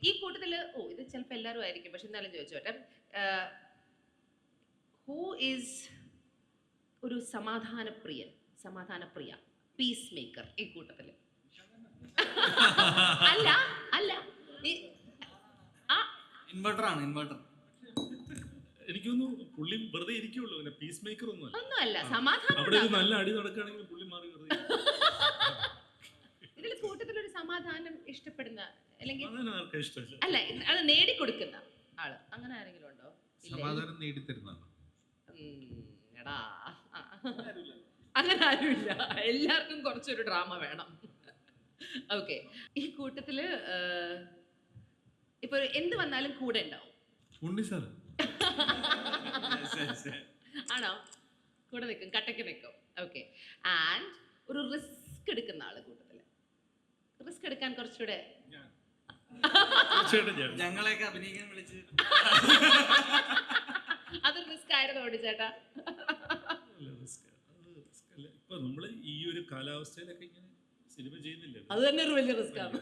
ഈ കൂട്ടത്തില് ഇത് ചിലപ്പോൾ എല്ലാവരും ആയിരിക്കും, പക്ഷെ എന്നാലും ചോദിച്ചോട്ടെ, ഹൂ ഈസ് ഒരു സമാധാനപ്രിയ പീസ് മേക്കർ ഈ കൂട്ടത്തില്? അല്ല അല്ല, ഇൻവെർട്ടർ ആണ്, ഇൻവെർട്ടർ. എനിക്കൊന്നും പുള്ളി വെറുതെ ഇരിക്കുള്ളൂ, പീസ് മേക്കർ ഒന്നുമല്ല. സമാധാനം അവിടെ നല്ല അടി നടക്കുകയാണെങ്കിൽ പുള്ളി മാറി വെറുതെ ഇതിൽ കൂട്ടത്തിലൊരു സമാധാനം ഇഷ്ടപ്പെടുന്ന അല്ലെങ്കിൽ ഇഷ്ടമല്ല, അല്ല അത് നേടിക്കൊടുക്കുന്ന ആള്, അങ്ങനെ ആരെങ്കിലും ഉണ്ടോ? സമാധാനം നേടിത്തരുന്നതാണ്. എടാ അങ്ങനെ ആരുമില്ല, എല്ലാവർക്കും കുറച്ചൊരു ഡ്രാമ വേണം. ഓക്കെ, ഈ കൂട്ടത്തില് ഇപ്പൊ എന്ത് വന്നാലും കൂടെ ഉണ്ടാവും. ഉണ്ണി സാർ ആണോ? കൂടെ നിൽക്കും, കട്ടയ്ക്ക് നിൽക്കും. ഓക്കെ, ആൻഡ് ഒരു റിസ്ക് എടുക്കുന്ന ആള് കൂട്ടത്തില്. റിസ്ക് എടുക്കാൻ കുറച്ചുകൂടെ ഞങ്ങളെയൊക്കെ അഭിനയിക്കാൻ വിളിച്ച് അത് റിസ്ക് ആയിരുന്നു ചേട്ടാ. ഇപ്പൊ നമ്മള് ഈ ഒരു കാലാവസ്ഥയിലൊക്കെ ഇങ്ങനെ സിനിമ ചെയ്യുന്നില്ല, അത് തന്നെ ഒരു വലിയ റിസ്ക് ആണ്.